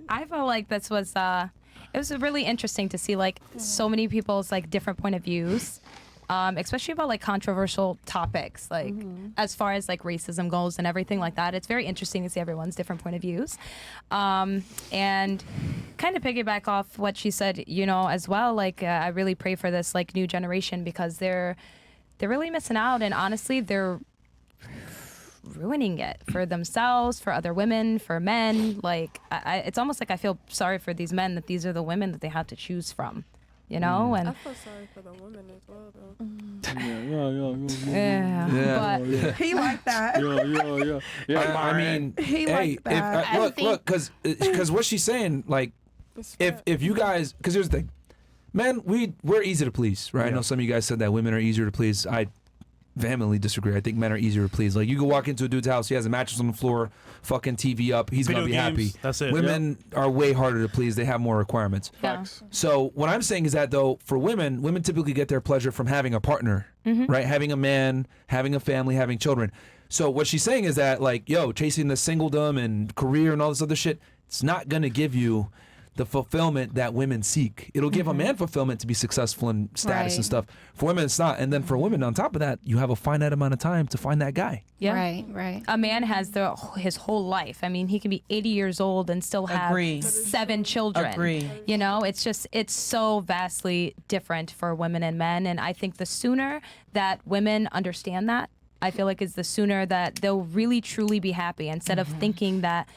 I felt like this was it was really interesting to see like so many people's like different point of views, especially about like controversial topics, like as far as like racism goes and everything like that. It's very interesting to see everyone's different point of views, and kind of piggyback off what she said, you know, as well. Like I really pray for this like new generation because they're really missing out, and honestly, they're ruining it for themselves, for other women, for men. Like it's almost like I feel sorry for these men that these are the women that they have to choose from, you know. And I feel sorry for the women as well, though. But He like that. I mean, He hey, like that. look, because what she's saying, like, if you guys, because here's the thing, men, we're easy to please, right? I know some of you guys said that women are easier to please. I vehemently disagree. I think men are easier to please. Like, you can walk into a dude's house, he has a mattress on the floor, fucking TV up, he's Video gonna be games, happy. that's it. Women are way harder to please. They have more requirements. yeah. So what I'm saying is that, though, for women typically get their pleasure from having a partner, right? Having a man, having a family, having children. So what she's saying is that, like, yo, chasing the singledom and career and all this other shit, it's not gonna give you the fulfillment that women seek. It'll give a man fulfillment to be successful in status and stuff. For women, it's not. And then for women, on top of that, you have a finite amount of time to find that guy. Yeah. Right. A man has his whole life. I mean, he can be 80 years old and still have 7 children. You know, it's so vastly different for women and men. And I think the sooner that women understand that, I feel like is the sooner that they'll really truly be happy, instead of thinking that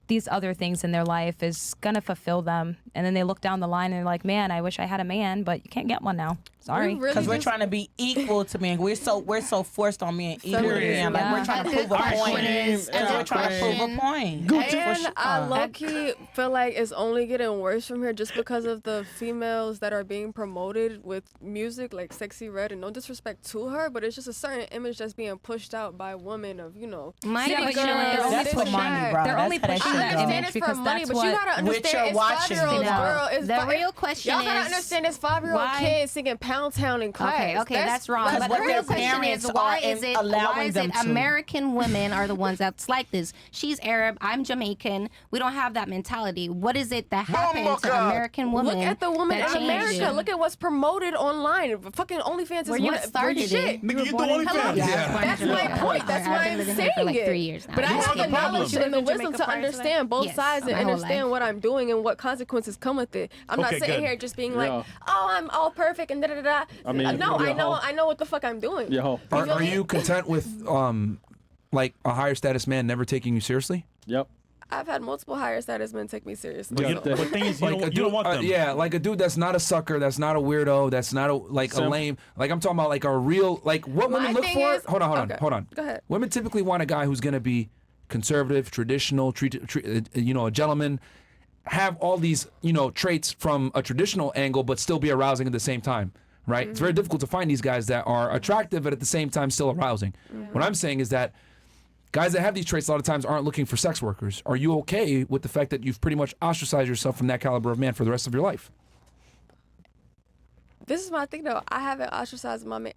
these other things in their life is gonna fulfill them, and then they look down the line and they're like, man, I wish I had a man, but you can't get one now. Sorry. Because we're trying to be equal to men. We're so forced on being equal to men. Like, we're trying to prove a point. We're trying to prove a point. And I low-key feel like it's only getting worse from here just because of the females that are being promoted with music like Sexy Red, and no disrespect to her, but it's just a certain image that's being pushed out by women of, you know, My city question girls, is, that's for money, bro. They're only pushing that I understand image it's because for money, that's but you what gotta understand you're it's watching 5-year-old now. girl. It's The real question y'all gotta is, understand it's 5-year-old why- kids singing Pound Town in class. Okay, that's wrong. But the what real their question is, parents why are is it allowing them to. American women are the ones that's like this? She's Arab, I'm Jamaican. We don't have that mentality. What is it that happened to American women? Look at the women that in America. changed? Look at what's promoted online. Fucking OnlyFans Where is you what started shit. it. Nigga, you do Hello? OnlyFans. That's my point. That's why I've been I'm living saying here for like it. 3 years now. But I Just have the kidding. knowledge and the wisdom to understand both Yes, sides and my whole understand life. what I'm doing and what consequences come with it. I'm not Okay, sitting good. here just being like, oh, I'm all perfect and da da da. I mean, no, yo, I know what the fuck I'm doing. Yo. Are you content with like a higher status man never taking you seriously? Yep. I've had multiple higher status men take me seriously. But the thing is, you don't want them. Yeah, like a dude that's not a sucker, that's not a weirdo, that's not a lame. Like, I'm talking about like a real, like, what women look for. Hold on. Go ahead. Women typically want a guy who's gonna be conservative, traditional, you know, a gentleman, have all these, you know, traits from a traditional angle, but still be arousing at the same time. Right? It's very difficult to find these guys that are attractive, but at the same time still arousing. What I'm saying is that guys that have these traits a lot of times aren't looking for sex workers. Are you okay with the fact that you've pretty much ostracized yourself from that caliber of man for the rest of your life? This is my thing though. I haven't ostracized my man,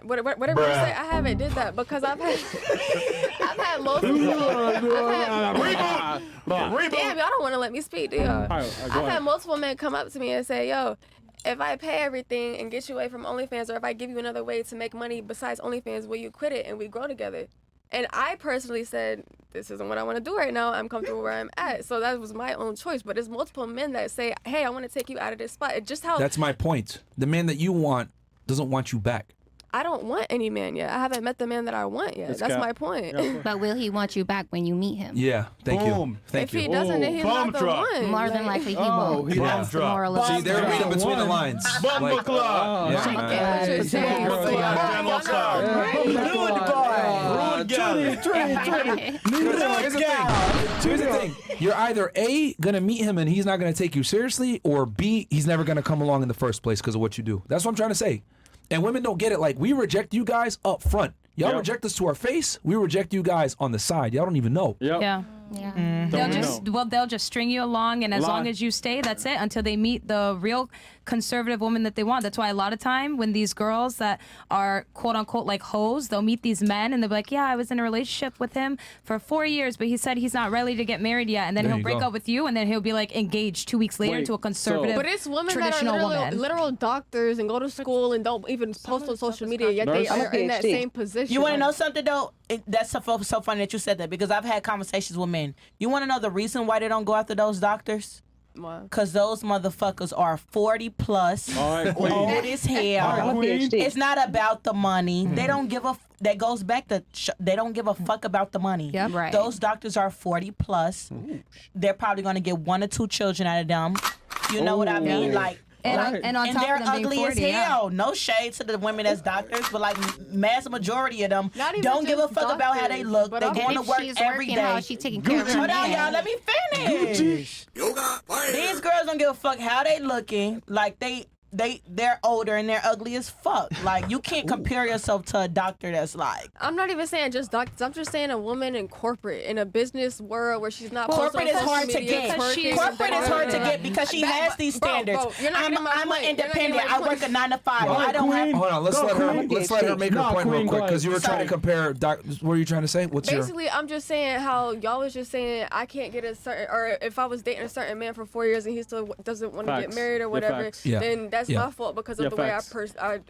whatever you say. I haven't did that because I've had multiple. Damn, y'all don't want to let me speak, do y'all? I've had multiple men come up to me and say, "Yo, if I pay everything and get you away from OnlyFans, or if I give you another way to make money besides OnlyFans, will you quit it and we grow together?" And I personally said, this isn't what I want to do right now. I'm comfortable where I'm at. So that was my own choice. But there's multiple men that say, hey, I want to take you out of this spot. It's just how... That's my point. The man that you want doesn't want you back. I don't want any man yet. I haven't met the man that I want yet. That's my point. But will he want you back when you meet him? Yeah, thank you. Thank if you. he doesn't, then he's not the one. More than likely he won't. he That's the moral of See, the they're story. reading between the lines. Bumble Like, Club. yeah, What man. you're saying. Here's the thing. You're either A, gonna meet him and he's not gonna take you seriously, or B, he's never gonna come along in the first place because of what you do. That's what I'm trying to say. And women don't get it. Like, we reject you guys up front. Y'all reject us to our face. We reject you guys on the side. Y'all don't even know. Yep. Yeah. Yeah. They'll just string you along, and as long as you stay, that's it until they meet the real conservative woman that they want. That's why a lot of time when these girls that are quote unquote like hoes, they'll meet these men and they'll be like, yeah, I was in a relationship with him for 4 years, but he said he's not ready to get married yet, and then he'll break up with you, and then he'll be like engaged 2 weeks later to a conservative, but it's women traditional that are woman. literal doctors and go to school and don't even post on social media, yet they are in that same position. You want to know something though? That's so funny that you said that, because I've had conversations with men. You want to know the reason why they don't go after those doctors? Because those motherfuckers are 40 plus, old as hell. It's not about the money. They don't give a. That goes back to they don't give a fuck about the money. Yep. Right. Those doctors are 40 plus. They're probably going to get 1 or 2 children out of them. You know what I mean? Like. And on top they're of them being ugly 40, as hell. No shade to the women that's doctors, but like mass majority of them don't give a fuck about how they look. They're going to work every day. How she taking care of her Hold on, man. y'all. Let me finish. These girls don't give a fuck how they looking. Like they're older and they're ugly as fuck. Like you can't compare yourself to a doctor that's like. I'm not even saying just doctors. I'm just saying a woman in corporate, in a business world where she's not. Corporate is hard to get. Corporate is hard to get because she has these standards. I'm an independent. I work a 9 to 5. I don't have. Hold on. Let's let her make her point real quick, because you were trying to compare. What were you trying to say? Basically, I'm just saying how y'all was just saying I can't get a certain, or if I was dating a certain man for 4 years and he still doesn't want to get married or whatever, then that's my fault because of the way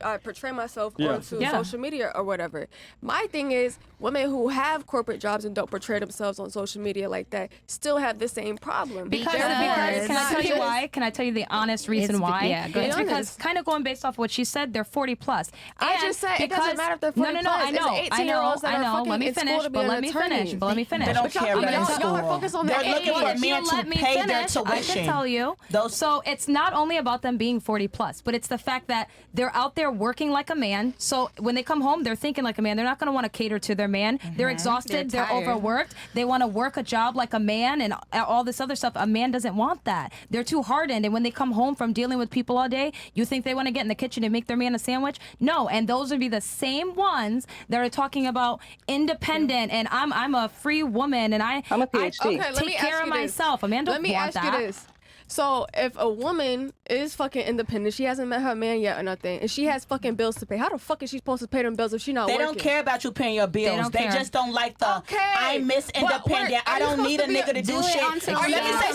I portray myself onto social media or whatever. My thing is, women who have corporate jobs and don't portray themselves on social media like that still have the same problem. Because can I tell you why? Can I tell you the honest reason why? It's because kind of going based off what she said, they're 40 plus. I just said it doesn't matter if they're 40 plus. No, I know. Let me finish. They don't care about school. Y'all are focused on They're looking for a man to pay their tuition. I can tell you. So it's not only about them being 40 plus, but it's the fact that they're out there working like a man. So when they come home, they're thinking like a man. They're not going to want to cater to their man. They're exhausted. They're overworked. They want to work a job like a man and all this other stuff. A man doesn't want that. They're too hardened. And when they come home from dealing with people all day, you think they want to get in the kitchen and make their man a sandwich? No. And those would be the same ones that are talking about independent and I'm a free woman and I'm a PhD. I take care of myself. A man don't want that. Let me ask you this. So if a woman is fucking independent, she hasn't met her man yet or nothing, and she has fucking bills to pay, how the fuck is she supposed to pay them bills if she's not working? They don't care about you paying your bills. They just don't like the I'm Miss Independent. I don't need a nigga to do shit. Let me say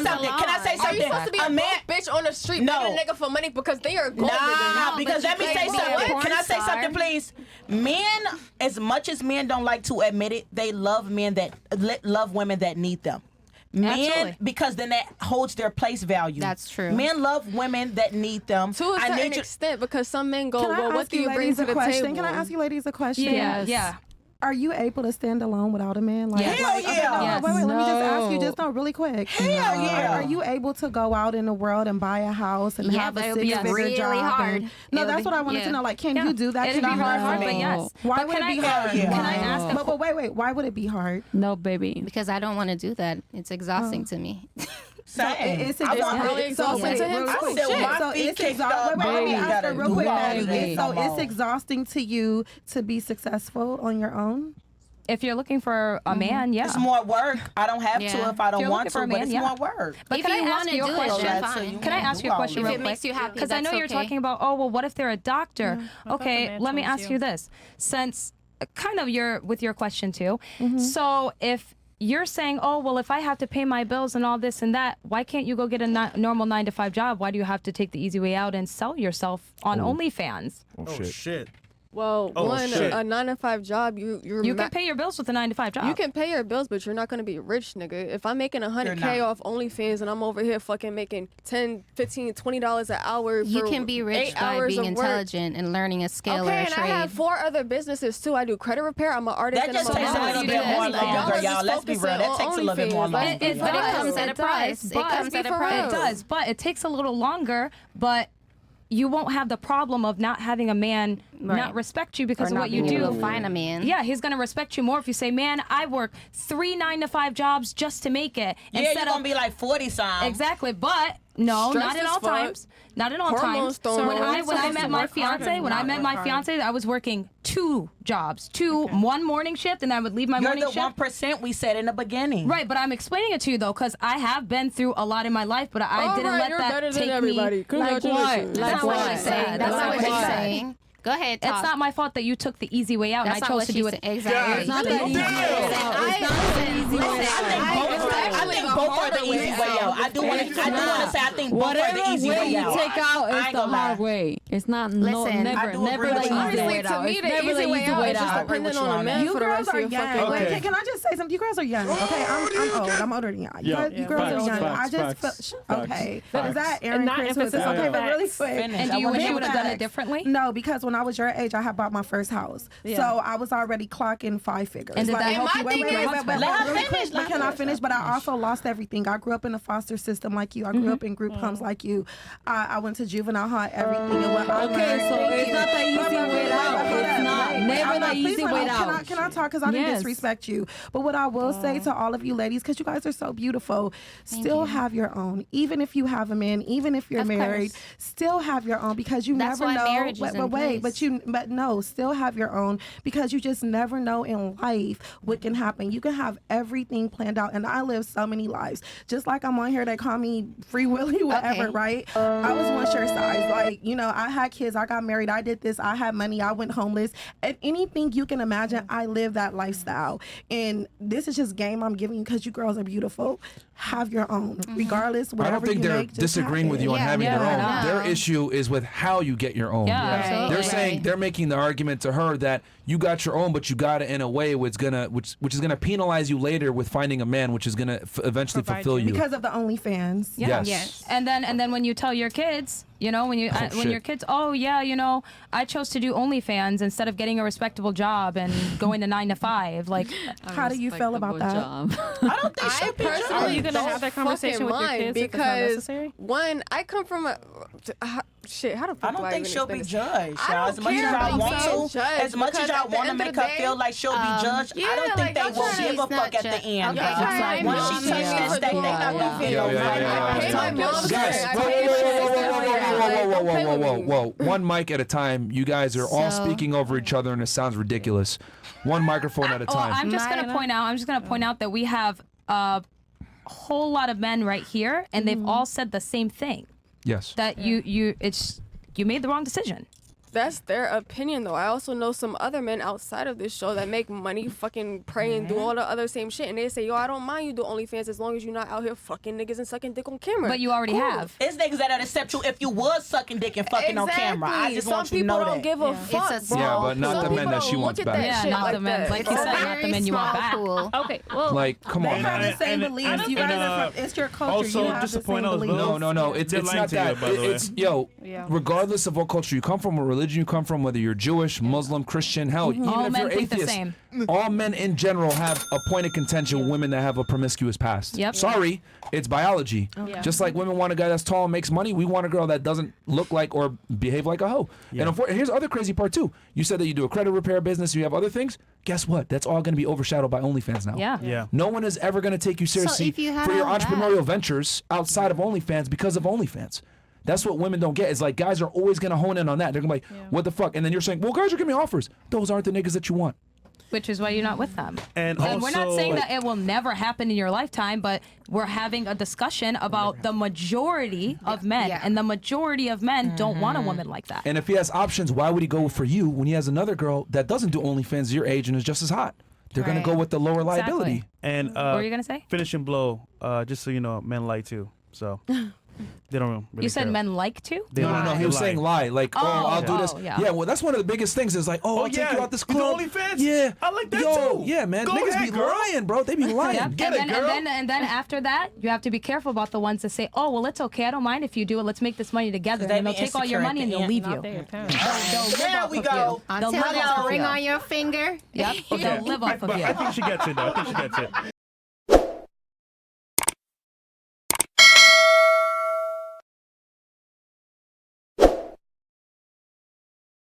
something. Can I say something? Are you supposed to be a man bitch on the street begging a nigga for money because they are gold Nah, because let me say something. Can I say something, please? Men, as much as men don't like to admit it, they love men that love women that need them. Men, because then that holds their place value. That's true. Men love women that need them. To a certain extent, because some men go, well, what do you bring to the table? Can I ask you ladies a question? Yes. Yeah. Are you able to stand alone without a man? Hell yeah. Wait, let me just ask you just really quick. Hell yeah. Are you able to go out in the world and buy a house and have a six-figure really job? Hard. No, that's what I wanted to know. Like, can you do that? It'd be hard, but yes. Why would it be hard? Can I ask? But wait. Why would it be hard? No, baby. Because I don't want to do that. It's exhausting to me. It's really exhausting to him. So it's exhausting to you to be successful on your own? If you're looking for a man, yeah. It's more work. I don't have to if I don't want to, but it's more work. But if you want to do it, can I ask you a question real quick? If it makes you happy, because I know you're talking about, oh, well, what if they're a doctor? Okay, let me ask you this. Since kind of with your question too. So if you're saying, oh, well, if I have to pay my bills and all this and that, why can't you go get a normal 9-to-5 job? Why do you have to take the easy way out and sell yourself on OnlyFans? Oh, shit. Well, a 9-to-5 job, you can pay your bills with a 9-to-5 job. You can pay your bills, but you're not going to be rich, nigga. If I'm making $100K off OnlyFans and I'm over here fucking making $10, $15, $20 an hour, you can be rich by being intelligent and learning a skill or a trade. And I have 4 other businesses too. I do credit repair. I'm an artist. That just takes a little bit more longer, y'all. Let's be real. That takes a little bit more longer. But it comes at a price. It comes at a price. It does, but it takes a little longer. But you won't have the problem of not having a man not respect you because of what you do. Find a man. Yeah, he's gonna respect you more if you say, "Man, I work 3 9-to-5 jobs just to make it." Yeah, you're gonna be like 40 something. Exactly, but No, Stressed not at as all fuck. times. Not at all Hormones times. don't So work. when I met my fiance, I was working 2 jobs, one morning shift, and I would leave my You're morning the shift. 1% we said in the beginning. Right, but I'm explaining it to you though, because I have been through a lot in my life, but I didn't let you're that better than take everybody. me. Congratulations. That's not what what she she's said. saying. That's not what she said. saying. Go ahead, talk. It's not my fault that you took the easy way out, and I That's not chose what to she do said. it. Exactly. It's not the easy way out. It's not the easy way out. I think both are the easy way out. I do want to say I think both are the easy way out. Whatever way you take out I is ain't the gonna lie. hard way. It's not Listen, never I do agree the with you. easy way Honestly, to out. me, It's the never easy way out is just agree depending with you on on a that. man You for the girls rest of are your young. fucking Okay. life. Can I just say something? You girls are young. Okay, I'm old. I'm older than y'all. You girls Facts, are young. I just facts, feel facts, okay. facts. Is that Aaron? not Chris? emphasis Okay, on but really facts. quick. Finish. And do you wish you would have done it Facts. differently? No, because when I was your age, I had bought my first house, so I was already clocking 5 figures. And did that help you my keep thing your is- husband? Let her really finish, quick, let but can her I finish? But I also lost everything. I grew up in a foster system like you. I grew up in group homes like you. I went to juvenile hall, everything. And what I Okay, learned- so Thank it's you. not the easy way out. It's not. Never the easy way out. Can I talk? Because I didn't Yes. disrespect you. But what I will say to all of you ladies, because you guys are so beautiful, still you. have your own. Even if you have a man, even if you're Of married, course. still have your own because you That's never why know. marriage is in place. But no, still have your own because you just never know in life what can happen. You can have everything planned out, and I live so many lives. Just like I'm on here, they call me Free Willy, whatever, Okay. right? I was one shirt size. Like, I had kids, I got married, I did this, I had money, I went homeless. And anything you can imagine, I live that lifestyle. And this is just game I'm giving you because you girls are beautiful. Have your own, regardless. I Whatever don't think you they're make, just disagreeing have with it. you on Yeah, having yeah, their own. no. Their issue is with how you get your own. Yeah, Right. absolutely. They're saying they're making the argument to her that you got your own, but you got it in a way which is gonna penalize you later with finding a man, which is gonna eventually fulfill you. Because of the OnlyFans. Yeah. Yes. And then when you tell your kids, when shit. your kids, I chose to do OnlyFans instead of getting a respectable job and going to 9 to 5. Like, How do you feel about that? I don't think I she'll be personally judged. Are you gonna don't have that conversation fucking with your mind kids if it's not because necessary? one, I come from a shit. How the fuck I don't do think even she'll be explain this? judged. I y'all. don't As much as care y'all about want being to, judged as much as because y'all at the want to end of make the her day, feel like she'll be judged, I don't think they will give a fuck at the end. Okay, y'all. right. Once she touches that state, they not gonna feel no way. I pay my bills. Guys, I whoa, pay my shit. whoa. One mic at a time. You guys are all So- speaking over each other, and it sounds ridiculous. One microphone at a well, time. I'm just gonna point out that we have a whole lot of men right here, and they've all said the same thing. Yes. That you made the wrong decision. That's their opinion, though. I also know some other men outside of this show that make money fucking pray and do all the other same shit. And they say, yo, I don't mind you do OnlyFans as long as you're not out here fucking niggas and sucking dick on camera. But you already have. It's niggas that accept you if you was sucking dick and fucking on camera. I just Some want you to people know don't that. give a fuck, It's a bro. Yeah, but not Some the men people that don't she look wants at back. that Yeah, shit not like the men. that. Like you said, not the men you want back. Pool. Okay, well, Like, come They on, have man. the same beliefs. You guys are from, it's your culture. Also, you have just the to point same out as beliefs. well- No. It's They're not lying to that. you, by the way. It's Yeah. regardless of what culture you come from, what religion you come from, whether you're Jewish, Muslim, Christian, hell, even All if men you're think the atheist, same. all men in general have a point of contention with women that have a promiscuous past. Yep. Sorry, it's biology. Just like women want a guy that's tall and makes money, we want a girl that doesn't look like or behave like a hoe. Yeah. And here's the other crazy part too. You said that you do a credit repair business, you have other things. Guess what? That's all going to be overshadowed by OnlyFans now. Yeah. Yeah. No one is ever going to take you seriously if you had for your all that- entrepreneurial ventures outside of OnlyFans because of OnlyFans. That's what women don't get. Is like guys are always going to hone in on that. They're going to be like, what the fuck? And then you're saying, well, guys are giving me offers. Those aren't the niggas that you want. Which is why you're not with them. And we're not also, saying like- that it will never happen in your lifetime, but we're having a discussion about the majority of men. Yeah. And the majority of men don't want a woman like that. And if he has options, why would he go for you when he has another girl that doesn't do OnlyFans your age and is just as hot? They're going Right. to go with the lower Exactly. liability. And What were you going to say? finishing blow, just so you know, men lie too. So they don't really You said care. men like to? They No, lie. he They was lie. saying lie. Like, I'll do this. yeah. Yeah, well, that's one of the biggest things is like, I'll take you out this You do club. OnlyFans? Yeah. I like that Yo, too. yeah, man. Go Niggas ahead, be girl. lying, bro. They be lying. Yep. Get it, girl. And then after that, you have to be careful about the ones that say, "Oh, well, it's okay. I don't mind if you do it. Let's make this money together." they And they'll be take all your insecure at money and the they'll end. leave Not you. their parents. They'll live There off we of go. you. They'll Until live there's off a of ring you. on your finger. Yep. They'll live off of But you. I think she gets it though. I think she gets it.